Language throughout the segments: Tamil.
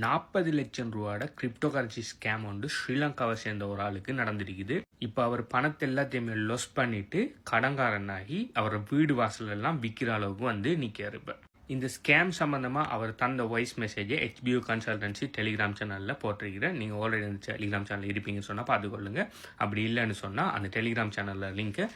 40 லட்சம் ரூபாயோட கிரிப்டோ கரன்சி ஸ்கேம் வந்து ஸ்ரீலங்காவை சேர்ந்த ஒரு ஆளுக்கு நடந்திருக்குது. இப்போ அவர் பணத்தை எல்லாத்தையுமே லொஸ் பண்ணிட்டு கடன்காரனாகி அவர் வீடு வாசல் எல்லாம் விற்கிற அளவுக்கு வந்து நிற்காரு. இப்போ இந்த ஸ்கேம் சம்மந்தமாக அவர் தந்த வாய்ஸ் மெசேஜை HBO கன்சல்டன்சி டெலிகிராம் சேனலில் போட்டிருக்கிறேன். நீங்கள் ஆல்ரெடி அந்த டெலிகிராம் சேனல் இருப்பீங்கன்னு சொன்னால் பார்த்துக்கொள்ளுங்க. அப்படி இல்லைன்னு சொன்னால் அந்த டெலிகிராம் சேனலில் லிங்க்கை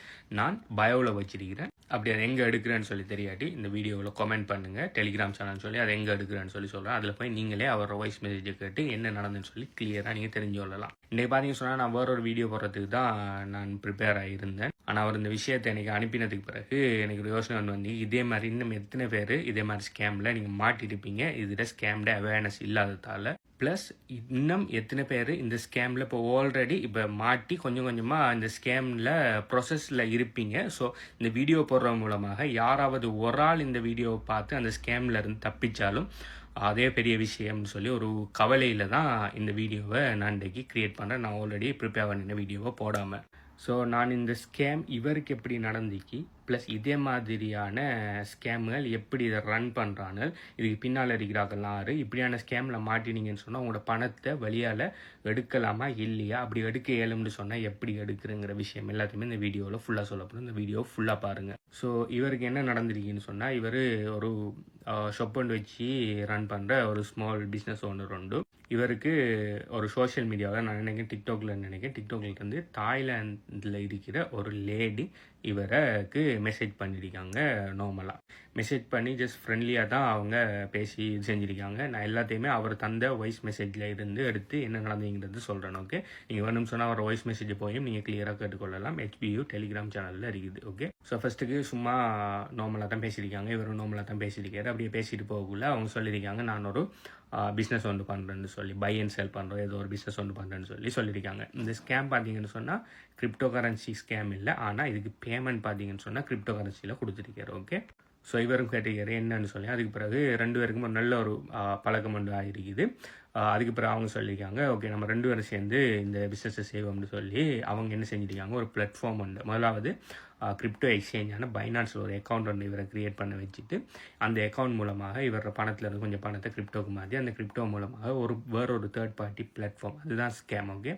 நான் பயோவில் வச்சிருக்கிறேன். அப்படி அதை எங்கே எடுக்கிறேன்னு சொல்லி தெரியாட்டி இந்த வீடியோவில் கமெண்ட் பண்ணுங்கள். டெலிகிராம் சேனல் சொல்லி அதை எங்கே எடுக்கிறேன்னு சொல்லி சொல்கிறேன். அதில் போய் நீங்களே அவரோட வாய்ஸ் மெசேஜை கேட்டு என்ன நடந்துன்னு சொல்லி கிளியராக நீங்கள் தெரிஞ்சு கொள்ளலாம். இன்றைக்கி பார்த்தீங்கன்னு சொன்னால் நான் வேற ஒரு வீடியோ போடுறதுக்கு தான் நான் ப்ரிப்பேர் ஆகியிருந்தேன். ஆனால் அவர் இந்த விஷயத்தை எனக்கு அனுப்பினதுக்கு பிறகு எனக்கு ஒரு யோசனை வந்து இதே மாதிரி இன்னும் எத்தனை பேர் இதே மாதிரி ஸ்கேமில் நீங்கள் மாட்டிருப்பீங்க. இதில் ஸ்கேம்ட அவேர்னஸ் இல்லாததால் ப்ளஸ் இன்னும் எத்தனை பேர் இந்த ஸ்கேமில் இப்போ ஆல்ரெடி இப்போ மாட்டி கொஞ்சம் கொஞ்சமாக இந்த ஸ்கேமில் ப்ரொசஸில் இருப்பீங்க. ஸோ இந்த வீடியோ போடுற மூலமாக யாராவது ஒரு ஆள் இந்த வீடியோவை பார்த்து அந்த ஸ்கேமில் இருந்து தப்பிச்சாலும் அதே பெரிய விஷயம்னு சொல்லி ஒரு கவலையில் தான் இந்த வீடியோவை நான் இன்றைக்கி க்ரியேட் பண்ணுறேன். நான் ஆல்ரெடி ப்ரிப்பேர் பண்ணின வீடியோவை போடாமல். ஸோ நான் இந்த ஸ்கேம் இவருக்கு எப்படி நடந்துச்சு ப்ளஸ் இதே மாதிரியான ஸ்கேமுகள் எப்படி இதை ரன் பண்ணுறாங்க, இதுக்கு பின்னால் இருக்கிறாங்கலாம் யார், இப்படியான ஸ்கேமில் மாட்டினீங்கன்னு சொன்னால் உங்களோட பணத்தை வழியால் எடுக்கலாமா இல்லையா, அப்படி எடுக்க இயலும்னு சொன்னால் எப்படி எடுக்கிறங்கிற விஷயம் எல்லாத்தையுமே இந்த வீடியோவில் ஃபுல்லாக சொல்லப்படும். இந்த வீடியோ ஃபுல்லாக பாருங்கள். ஸோ இவருக்கு என்ன நடந்திருக்குன்னு சொன்னால் இவர் ஒரு ஷாப் ஒன்று வச்சு ரன் பண்ணுற ஒரு ஸ்மால் பிஸ்னஸ் ஓனர் உண்டு. இவருக்கு ஒரு சோஷியல் மீடியாவில் நான் நினைக்கிறேன் டிக்டாக்ல வந்து தாய்லாந்தில் இருக்கிற ஒரு லேடி இவருக்கு மெசேஜ் பண்ணியிருக்காங்க. நார்மலாக மெசேஜ் பண்ணி ஜஸ்ட் ஃப்ரெண்ட்லியாக தான் அவங்க பேசி செஞ்சுருக்காங்க. நான் எல்லாத்தையுமே அவர் தந்த வாய்ஸ் மெசேஜில் இருந்து எடுத்து என்ன நடந்ததுங்கிறது சொல்கிறேன். ஓகே, நீங்கள் வேணும்னு சொன்னால் அவர் வாய்ஸ் மெசேஜ் போயும் நீங்கள் கிளியராக கேட்டுக்கொள்ளலாம். HBO டெலிகிராம் சேனலில் இருக்குது. ஓகே, ஸோ ஃபஸ்ட்டுக்கு சும்மா நார்மலாக தான் பேசியிருக்காங்க. இவரும் நார்மலாக தான் பேசியிருக்காரு. அப்படியே பேசிட்டு போகக்குள்ள அவங்க சொல்லியிருக்காங்க நான் ஒரு பிஸ்னஸ் ஒன்று பண்ணுறேன்னு சொல்லி பை அண்ட் செல் பண்ணுறோம், ஏதோ ஒரு பிஸ்னஸ் ஒன்று பண்ணுறேன்னு சொல்லியிருக்காங்க. இந்த ஸ்கேம் பார்த்தீங்கன்னு சொன்னால் கிரிப்டோ கரன்சி ஸ்கேம் இல்லை, ஆனால் இதுக்கு பேமெண்ட் பார்த்தீங்கன்னு சொன்னால் கிரிப்டோ கரன்சியில் கொடுத்துருக்காரு. ஓகே, ஸோ இவரும் கேட்டிருக்காரு என்னன்னு சொல்லி. அதுக்கு பிறகு ரெண்டு பேருக்கும் ஒரு நல்ல ஒரு பழக்கம் ஒன்று ஆகிருக்குது. அதுக்கு பிறகு அவங்க சொல்லியிருக்காங்க ஓகே நம்ம ரெண்டு பேரும் சேர்ந்து இந்த பிஸ்னஸை செய்வோம்னு சொல்லி அவங்க என்ன செஞ்சுருக்காங்க, ஒரு பிளாட்ஃபார்ம் ஒன்று முதலாவது கிரிப்டோ எக்ஸ்சேஞ்சான பைனான்ஸில் ஒரு அக்கௌண்ட் ஒன்று இவரை க்ரியேட் பண்ண வச்சுட்டு அந்த அக்கௌண்ட் மூலமாக இவர பணத்தில் இருந்து கொஞ்சம் பணத்தை கிரிப்டோக்கு மாற்றி அந்த கிரிப்டோ மூலமாக வேறொரு தேர்ட் பார்ட்டி பிளாட்ஃபார்ம், அதுதான் ஸ்கேம். ஓகே,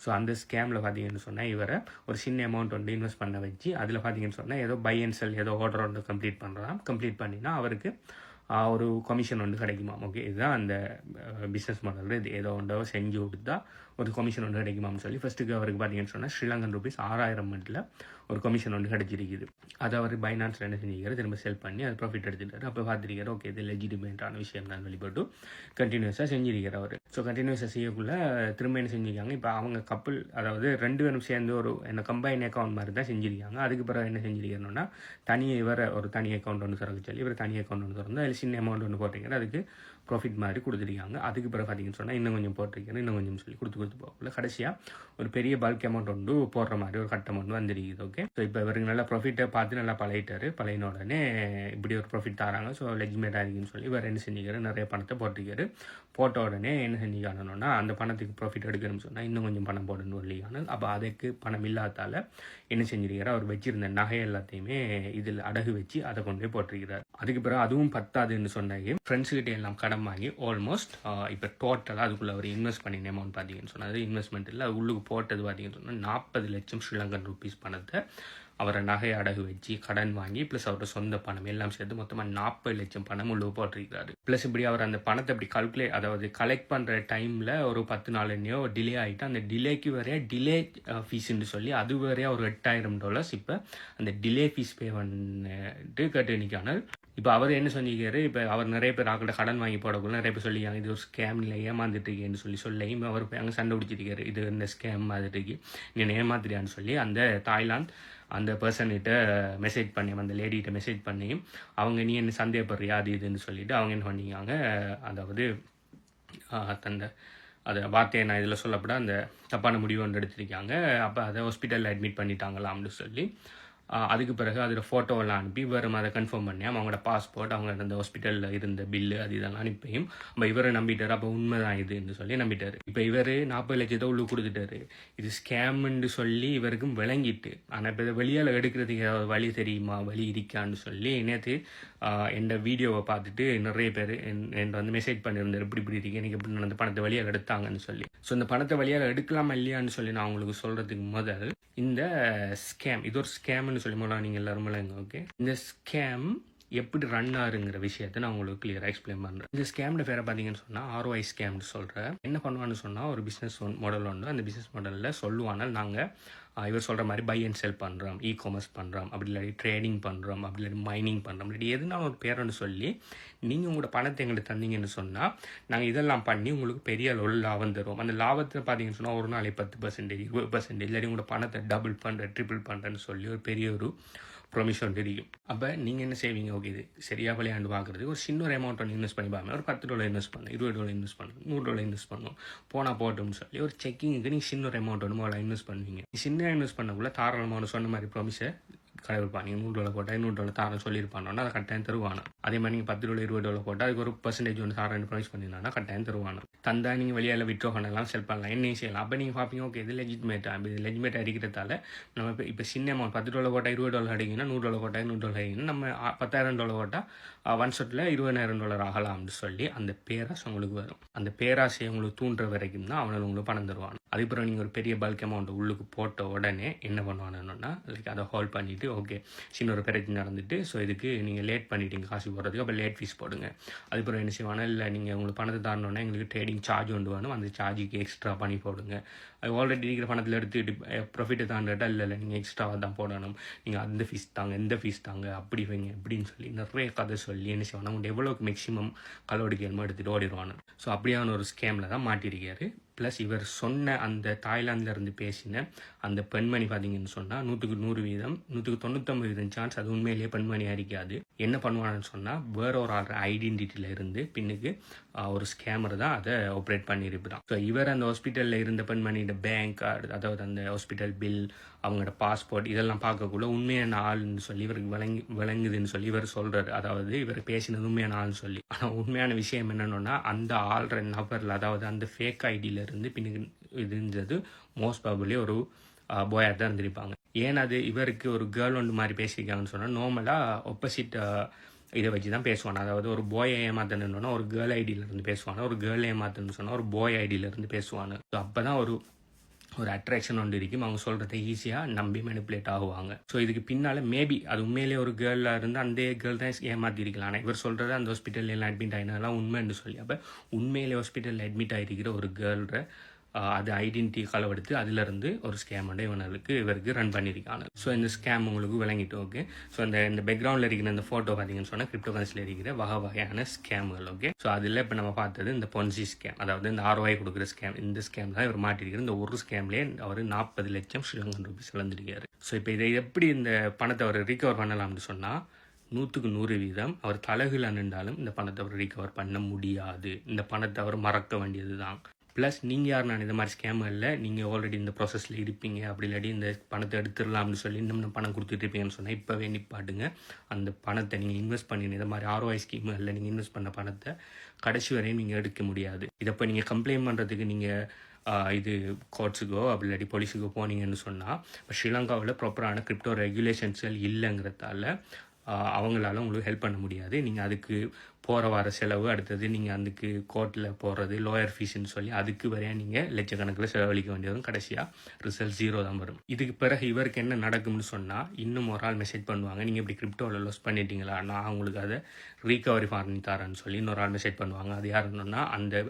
ஸோ அந்த ஸ்கேமில் பார்த்தீங்கன்னு சொன்னால் இவரை ஒரு சின்ன அமௌண்ட் வந்து இன்வெஸ்ட் பண்ண வச்சு அதில் பார்த்தீங்கன்னு சொன்னால் ஏதோ பை அண்ட் செல் ஏதோ ஆர்டர் ஒன்று கம்ப்ளீட் பண்ணினா அவருக்கு ஒரு கமிஷன் ஒன்று கிடைக்குமா. ஓகே, இதுதான் அந்த பிஸ்னஸ் மாடல். இது ஏதோ ஒன்றோ செஞ்சு கொடுத்தா ஒரு கமிஷன் ஒன்று கிடைக்குமான்னு சொல்லி ஃபஸ்ட்டுக்கு அவருக்கு பார்த்தீங்கன்னு சொன்னால் ஸ்ரீலங்கன் ரூபீஸ் 6000 மட்டில் ஒரு கமிஷன் ஒன்று கிடைச்சிருக்குது. அதை அவர் பைனான்ஸில் என்ன செஞ்சுக்கிறார், திரும்ப செல் பண்ணி அது ப்ராஃபிட் எடுத்துட்டார். அப்போ பார்த்துருக்காரு ஓகே இது லெஜிட்டிமேட்டான விஷயம் தான் வெளிப்பட்டு கண்டினியூஸாக செஞ்சிருக்கிறார் அவர். ஸோ கண்டினியூஸாக செய்யக்குள்ளே திரும்ப என்ன செஞ்சுருக்காங்க, இப்போ அவங்க கப்பல் அதாவது ரெண்டு பேரும் சேர்ந்து ஒரு என்ன கம்பைன் அக்கௌண்ட் மாதிரி தான் செஞ்சிருக்காங்க. அதுக்கு பிறகு என்ன செஞ்சிருக்கணும்னா இவரை ஒரு தனி அக்கௌண்ட் ஒன்று திறக்க சொல்லி இவர் தனி அக்கௌண்ட் ஒன்று திறந்து அதில் சின்ன அமௌண்ட் ஒன்று போட்டிருக்காரு. அதுக்கு ப்ராஃபிட் மாதிரி கொடுத்துருக்காங்க. அதுக்கு பிறகு பார்த்தீங்கன்னு சொன்னால் இன்னும் கொஞ்சம் போட்டிருக்காரு, இன்னும் கொஞ்சம் சொல்லி கொடுத்து போகக்குள்ள கடைசியாக ஒரு பெரிய பல்க் அமௌண்ட் ஒன்று போடுற மாதிரி ஒரு கட்ட அமௌண்ட் வந்துருக்குது. ஓகே, ஸோ இப்போ இவருக்கு நல்லா ப்ராஃபிட்டை பார்த்து நல்லா பழகின உடனே இப்படி ஒரு ப்ராஃபிட் தராங்க. ஸோ லெஜிமேட்டாக இருக்குன்னு சொல்லி இவர் என்ன செஞ்சுக்காரு, நிறைய பணத்தை போட்ட உடனே என்ன செஞ்சுக்கானோன்னா அந்த பணத்துக்கு ப்ராஃபிட் எடுக்கணும்னு சொன்னால் இன்னும் கொஞ்சம் பணம் போடணும் இல்லையானு. அப்போ அதுக்கு பணம் இல்லாதால என்ன செஞ்சிருக்காரு, அவர் வச்சிருந்த நகை எல்லாத்தையுமே இதில் அடகு வச்சு அதை கொண்டு போய் போட்டிருக்கிறார். அதுக்கு பிறகு அதுவும் பத்தாதுன்னு சொன்னாங்க ஃப்ரெண்ட்ஸ்கிட்ட எல்லாம் கடன் வாங்கி ஆல்மோஸ்ட் இப்போ டோட்டலாக அதுக்குள்ளே அவர் இன்வெஸ்ட் பண்ணின அமௌண்ட் பார்த்தீங்கன்னு சொன்னால் அது இன்வெஸ்ட்மெண்ட் இல்லை, அது உள்ளுக்கு போட்டது பார்த்தீங்கன்னு சொன்னால் 40 லட்சம் ஸ்ரீலங்கன் ரூபீஸ் பணத்தை அவரை நகை அடகு வச்சு கடன் வாங்கி ப்ளஸ் அவரோட சொந்த பணம் எல்லாம் சேர்த்து மொத்தமாக 40 லட்சம் பணம் உள்ள போட்டிருக்கிறாரு. ப்ளஸ் இப்படி அவர் அந்த பணத்தை இப்படி கலெக்ட் பண்ணுற டைமில் ஒரு 10 நாளையோ டிலே ஆகிட்டு அந்த டிலேக்கு வரைய டிலே ஃபீஸ்ன்னு சொல்லி அது வரையா ஒரு $8000 இப்போ அந்த டிலே ஃபீஸ் பே பண்ணிட்டு கேட்டு நிற்கான. இப்போ அவர் என்ன சொல்லிக்கிறாரு, இப்போ அவர் நிறைய பேர் ஆக்கிட்ட கடன் வாங்கி போடக்குள்ள நிறைய பேர் சொல்லிக்காங்க இது ஒரு ஸ்கேமில் ஏமாந்துட்டு இருக்கேன்னு சொல்லியும் அவர் அங்கே சண்டை பிடிச்சிருக்காரு. இது இந்த ஸ்கேம் மாதிரி இருக்கு நீ ஏமாத்துறியான்னு சொல்லி அந்த தாய்லாந்து அந்த பர்சன்கிட்ட மெசேஜ் பண்ணி அந்த லேடிகிட்ட மெசேஜ் பண்ணி அவங்க நீ என்ன சந்தேகப்படுறியா அது இதுன்னு சொல்லிட்டு அவங்க என்ன பண்ணிக்காங்க, அதாவது அதை வார்த்தையை நான் இதில் சொல்லப்பட அந்த தப்பான முடிவு ஒன்று எடுத்திருக்காங்க. அப்போ அதை ஹாஸ்பிட்டலில் அட்மிட் பண்ணிட்டாங்களாம்னு சொல்லி அதுக்கு பிறகு அதில் ஃபோட்டோவெல்லாம் அனுப்பி இவரும் அதை கன்ஃபார்ம் பண்ணி அவங்களோட பாஸ்போர்ட் அவங்க அந்த ஹாஸ்பிட்டலில் இருந்த பில்லு அது இதெல்லாம் அனுப்பியும் நம்ம இவரை நம்பிட்டார். அப்போ உண்மைதான் இதுன்னு சொல்லி நம்பிட்டார். இப்போ இவர் 40 லட்சத்தை உள்ளுக்கு கொடுத்துட்டாரு. இது ஸ்கேம்னு சொல்லி இவருக்கும் விளங்கிட்டு, ஆனால் இப்போ இதை வெளியால் எடுக்கிறதுக்கு ஏதாவது வழி தெரியுமா, வழி இருக்கான்னு சொல்லி நேற்று என் வீடியோவை பார்த்துட்டு நிறைய பேர் என் வந்து மெசேஜ் பண்ணியிருந்தார், இப்படி இருக்கு எனக்கு எப்படி அந்த பணத்தை வழியாக எடுத்தாங்கன்னு சொல்லி. ஸோ இந்த பணத்தை வழியாக எடுக்கலாமா இல்லையான்னு சொல்லி நான் உங்களுக்கு சொல்கிறதுக்கு முதல் இந்த ஸ்கேம், இது ஒரு ஸ்கேம்னு சொல்லி முதல்ல நீங்கள் எல்லாரும் ஓகே, இந்த ஸ்கேம் எப்படி ரன் ஆகுங்கிற விஷயத்தை நான் உங்களுக்கு கிளியராக எக்ஸ்பிளைன் பண்ணுறேன். இந்த ஸ்கேம்ல பேரை பார்த்தீங்கன்னு சொன்னால் ROI ஸ்கேம்னு சொல்கிறேன். என்ன பண்ணுவான்னு சொன்னால் ஒரு பிஸ்னஸ் மாடல் உண்டு. அந்த பிஸ்னஸ் மாடலில் சொல்லுவானால் நாங்கள் இவர் சொல்கிற மாதிரி பை அண்ட் செல் பண்ணுறோம், காமர்ஸ் பண்ணுறோம், அப்படி இல்லாட்டி ட்ரேடிங் பண்ணுறோம், அப்படி இல்லாட்டி மைனிங் பண்ணுறோம், இப்படி எதுனாலும் ஒரு பேரன்னு சொல்லி நீங்கள் உங்களோட பணத்தை எங்களுக்கு தந்தீங்கன்னு சொன்னால் நாங்கள் இதெல்லாம் பண்ணி உங்களுக்கு பெரிய அளவில் லாபம் தருவோம். அந்த லாபத்தை பார்த்தீங்கன்னு சொன்னால் ஒரு நாளைக்கு 10%, 20%, இல்லாட்டி உங்களோட பணத்தை டபுள் பண்ணுறேன், ட்ரிபிள் பண்ணுறேன்னு சொல்லி ஒரு பெரிய ஒரு ப்ரொமிஷன் தெரியும். அப்போ நீங்கள் என்ன செய்வீங்க, ஓகே இது சரியாக விளையாண்டு பார்க்குறது ஒரு சின்ன ஒரு அமௌண்ட் ஒன்று இன்வெஸ்ட் பண்ணி பாருங்க. ஒரு $10 இன்வெஸ்ட் பண்ணணும், $20 இன்வெஸ்ட் பண்ணணும், $100 இன்வெஸ்ட் பண்ணணும், போனால் போட்டோம்னு சொல்லி ஒரு செக்கிங்க்கு நீங்கள் சின்ன ஒரு அமௌண்ட் ஒன்று முதல்ல இன்வெஸ்ட் பண்ணுவீங்க. சின்ன இன்வெஸ்ட் பண்ணக்குள்ள தாராளமாக சொன்ன மாதிரி ப்ராமிஸை கடைபிடிப்பாங்க. நீங்கள் $100 போட்டால் $200 தாரம் சொல்லியிருப்பானோன்னா அதை கட்டாயம் தருவானோ. அதே மாதிரி நீங்கள் $10, $20 போட்டால் அதுக்கு ஒரு % ஒன்று தாரம் ப்ராமிஸ் பண்ணியிருந்தாங்கன்னா கட்டாயம் தருவானோ. தந்தா நீங்கள் வெளியால் விட்ரோ பண்ணலாம், செல் பண்ணலாம், என்ன செய்யலாம். அப்போ நீங்கள் பார்ப்பீங்க, ஓகே இது லெஜிட்மேட்டாக, இது லெஜிட்மேட்டாக இருக்கிறதால நம்ம இப்போ சின்ன அமௌண்ட் $10 போட்டால் $20 அடிங்கன்னா, $100 போட்டால் $100 அடிங்கன்னா, நம்ம $10,000 போட்டால் ஒன் ஷாட்டில் $20,000 ஆகலாம்னு சொல்லி அந்த பேராசை உங்களுக்கு வரும். அந்த பேராசையை உங்களுக்கு தூண்டுற வரைக்கும் தான் அவனை உங்களுக்கு பணம் தருவாங்க. அதுக்கப்புறம் நீங்கள் ஒரு பெரிய பல்க் அமௌண்ட் உள்ளுக்கு போட்ட உடனே என்ன பண்ணுவானுன்னா, லைக் அதை ஹோல்ட் பண்ணிவிட்டு, ஓகே சின்ன ஒரு பிரச்சனை நடந்துட்டு, ஸோ இதுக்கு நீங்கள் லேட் பண்ணிட்டீங்க காசு போடுறதுக்கு, அப்போ லேட் ஃபீஸ் போடுங்க. அதுக்கப்புறம் என்ன செய்வானா, இல்லை நீங்கள் உங்களுக்கு பணத்தை தரணுன்னா எங்களுக்கு ட்ரேடிங் சார்ஜ் கொண்டு வேணும், அந்த சார்ஜுக்கு எக்ஸ்ட்ரா பண்ணி போடுங்க. அது ஆல்ரெடி இருக்கிற பணத்தில் எடுத்துக்கிட்டு ப்ராஃபிட்டை தாண்டட்டா, இல்லை நீங்கள் எக்ஸ்ட்ராவாக தான் போடணும், நீங்கள் அந்த ஃபீஸ் தாங்க, எந்த ஃபீஸ் தாங்க, அப்படி வைங்க இப்படின்னு சொல்லி நிறைய கதை சொல்லி என்ன செய்வானா, உங்கள் எவ்வளோக்கு மேக்ஸிமம் கலோடிக்கல் எடுத்துகிட்டு ஓடிடுவானு. ஸோ அப்படியான ஒரு ஸ்கேமில் தான் மாட்டிருக்காரு. ப்ளஸ் இவர் சொன்ன அந்த தாய்லாந்திலேருந்து பேசின அந்த பெண்மணி பார்த்தீங்கன்னு சொன்னால் 100% 199% சான்ஸ் அது உண்மையிலேயே பெண்மணியாக இருக்காது. என்ன பண்ணுவான்னு சொன்னால் வேற ஒரு ஆள் ஐடென்டிட்டியில் இருந்து பின்னுக்கு ஒரு ஸ்கேமர் தான் அதை ஆப்ரேட் பண்ணியிருப்பான். ஸோ இவர் அந்த ஹாஸ்பிட்டலில் இருந்த பெண்மணியோட பேங்க் கார்டு, அதாவது அந்த ஹாஸ்பிட்டல் பில், அவங்களோட பாஸ்போர்ட் இதெல்லாம் பார்க்கக்குள்ள உண்மையான ஆள்னு சொல்லி இவருக்கு விளங்குதுன்னு சொல்லி இவர் சொல்கிறார். அதாவது இவர் பேசினது உண்மையான ஆள்னு சொல்லி. ஆனால் உண்மையான விஷயம் என்னென்னா, அந்த ஆள்ற நபரில், அதாவது அந்த ஃபேக் ஐடியில் இருந்து பின்னுக்கு இருந்தது மோஸ்ட் ப்ராபபிளி ஒரு பாயாக தான் இருந்திருப்பாங்க. ஏன்னா அது இவருக்கு ஒரு கேர்ள் ஒன்று மாதிரி பேசியிருக்காங்கன்னு சொன்னால் நார்மலாக ஆப்போசிட் இதை வச்சு தான் பேசுவாங்க. அதாவது ஒரு பாய் ஏமாத்தணுன்னா ஒரு கேர்ள் ஐடியிலேருந்து பேசுவாங்க, ஒரு கேர்ள் ஏமாத்தணுன்னு சொன்னால் ஒரு பாய் ஐடியிலேருந்து பேசுவாங்க. ஸோ அப்போ தான் ஒரு அட்ராக்ஷன் ஒன்று இருக்கும். அவங்க சொல்கிறத ஈஸியாக நம்பி மேனிப்புலேட் ஆகுவாங்க. ஸோ இதுக்கு பின்னால் மேபி அது உண்மையிலே ஒரு கேர்ளாக இருந்து அந்த கேர்ள் தான் ஏமாற்றிருக்கலாம். ஆனால் இவர் சொல்கிறது அந்த ஹாஸ்பிட்டலில் எல்லாம் அட்மிட் ஆகினாலாம் உண்மைன்னு சொல்லி. அப்போ உண்மையிலே ஹாஸ்பிட்டலில் அட்மிட் ஆகிருக்கிற ஒரு கேர்ள்ற அது ஐடென்டிட்டி களவெடுத்து அதிலிருந்து ஒரு ஸ்கேம் வந்து இவருக்கு ரன் பண்ணியிருக்காங்க. ஸோ இந்த ஸ்கேம் உங்களுக்கு விளங்கிட்டு ஓகே. ஸோ இந்த பேக்ரவுண்டில் இருக்கிற இந்த ஃபோட்டோ பார்த்தீங்கன்னு சொன்னால் கிரிப்டோ கரன்சியில் இருக்கிற வகையான ஸ்கேம்கள். ஓகே, ஸோ அதில் இப்போ நம்ம பார்த்தது இந்த பொன்சி ஸ்கேம், அதாவது இந்த ROI கொடுக்குற ஸ்கேம். இந்த ஸ்கேம் தான் இவர் மாட்டிருக்கிற. இந்த ஒரு ஸ்கேம்லேயே அவர் 40 லட்சம் ஸ்ரீலங்கன் ரூபீஸ் இழந்திருக்காரு. ஸோ இப்போ இதை எப்படி இந்த பணத்தை அவர் ரிகவர் பண்ணலாம்னு சொன்னால் 100% அவர் தலைகீழ நின்றாலும் இந்த பணத்தை அவர் ரிகவர் பண்ண முடியாது. இந்த பணத்தை அவர் மறக்க வேண்டியது தான். ப்ளஸ் நீங்கள் யார் நான் இந்த மாதிரி ஸ்கேமில் நீங்கள் ஆல்ரெடி இந்த ப்ராசஸில் இருப்பீங்க, அப்படி இல்லாட்டி இந்த பணத்தை எடுத்துடலாம்னு சொல்லி இன்னும் பணம் கொடுத்துட்டு இருப்பீங்கன்னு சொன்னால் இப்போவே நிப்பாட்டுங்க. அந்த பணத்தை நீங்கள் இன்வெஸ்ட் பண்ணி இந்த மாதிரி ROI ஸ்கீமில் நீங்கள் இன்வெஸ்ட் பண்ண பணத்தை கடைசி வரையும் நீங்கள் எடுக்க முடியாது. இதை இப்போ நீங்கள் கம்ப்ளைண்ட் பண்ணுறதுக்கு நீங்கள் இது கோர்ட்ஸுக்கோ அப்படி இல்லாட்டி போலீஸுக்கோ போனீங்கன்னு சொன்னால், இப்போ ஸ்ரீலங்காவில் ப்ராப்பரான கிரிப்டோ ரெகுலேஷன்ஸ்கள் இல்லைங்கிறதால அவங்களால உங்களுக்கு ஹெல்ப் பண்ண முடியாது. நீங்கள் அதுக்கு போகிற வர செலவு, அடுத்தது நீங்கள் அதுக்கு கோர்ட்டில் போகிறது, லோயர் ஃபீஸ்ன்னு சொல்லி அதுக்கு வரையா நீங்கள் லட்சக்கணக்கில் செலவழிக்க வேண்டிய வரும். கடைசியாக ரிசல்ட் 0 தான் வரும். இதுக்கு பிறகு இவருக்கு என்ன நடக்கும்னு சொன்னால், இன்னும் ஒரு ஆள் மெசேஜ் பண்ணுவாங்க, நீங்கள் இப்படி கிரிப்டோவில் லாஸ் பண்ணிட்டீங்களா, நான் உங்களுக்கு அதை ரீகவரி பண்ணி தரேன்னு சொல்லி இன்னொரு ஆள் மெசேஜ் பண்ணுவாங்க. அது யாருன்னா அந்த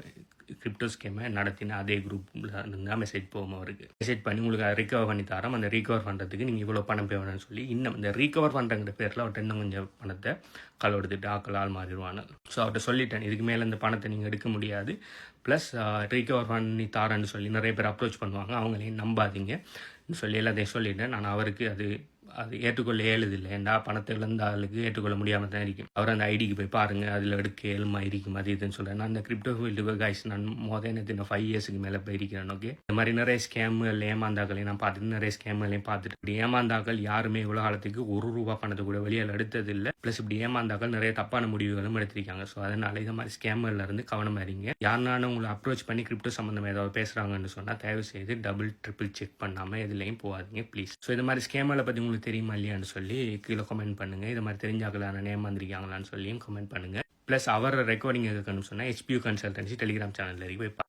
கிரிப்டோ ஸ்கேமை நடத்தின அதே குரூப்பில் இருந்தால் மெசேஜ் போகும். அவருக்கு மெசேஜ் பண்ணி உங்களுக்கு அதை ரிகவர் பண்ணி தரோம், அந்த ரீகவர் பண்ணுறதுக்கு நீங்கள் இவ்வளோ பணம் வேணும்னு சொல்லி இன்னும் இந்த ரீகவர் பண்ணுறங்கிற பேரில் அவர்கிட்ட இன்னும் கொஞ்சம் பணத்தை எடுத்துட்டு ஆள் மாறிடுவாங்க. ஸோ அவர்கிட்ட சொல்லிட்டேன், இதுக்கு மேலே இந்த பணத்தை நீங்கள் எடுக்க முடியாது, ப்ளஸ் ரீகவர் பண்ணி தாரேன்னு சொல்லி நிறைய பேர் அப்ரோச் பண்ணுவாங்க, அவங்களையும் நம்பாதீங்க சொல்லி எல்லாத்தையும் சொல்லிட்டேன். நான் அவருக்கு அது அது ஏற்றுக்கொள்ள இயலுதில்லை. ஏன்டா பணத்தை இழந்த ஆளுக்கு ஏற்றுக்கொள்ள முடியாமல் தான் இருக்கும். அவர் அந்த ஐடிக்கு போய் பாருங்க, அதில் எடுக்க ஏழுமா இருக்கும் அது இதுன்னு சொல்கிறேன். நான் அந்த கிரிப்டோ ஃபீல்டுக்கு கைஸ் நான் என்ன 5 இயர்ஸுக்கு மேலே போயிருக்கிறேன். ஓகே, இந்த மாதிரி நிறைய ஸ்கேம்கள் ஏமாந்தாக்களையும் நான் பார்த்துட்டு நிறைய ஸ்கேம்களையும் பார்த்துட்டு இப்படி ஏமாந்தாக்கள் யாருமே இவ்வளோ காலத்துக்கு ₹1 பணத்தை கூட வெளியில் எடுத்தது இல்லை. ப்ளஸ் இப்படி ஏமாந்தாக்கள் நிறைய தப்பான முடிவுகளும் எடுத்திருக்காங்க. ஸோ அதனால இந்த மாதிரி ஸ்கேம்கள்ல இருந்து கவனமாக இருங்க. யாருனாலும் உங்களை அப்ரோச் பண்ணி கிரிப்டோ சம்மந்தமாக ஏதாவது பேசுகிறாங்கன்னு சொன்னால் தயவு செய்து டபுள் ட்ரிபிள் செக் பண்ணாமல் எதுலையும் போகாதீங்க ப்ளீஸ். ஸோ இந்த மாதிரி ஸ்கேம்களை பற்றி உங்களுக்கு தெரியுமா இல்லையான்னு சொல்லி கீழே கமெண்ட் பண்ணுங்கள். இது மாதிரி தெரிஞ்சாக்கலான ஏமாந்திருக்காங்களான்னு சொல்லியும் கமெண்ட் பண்ணுங்கள். ப்ளஸ் அவர் ரெக்கார்டிங் இருக்குன்னு சொன்னால் HPU கன்சல்டன்சி டெலிகிராம் சேனலில் போய்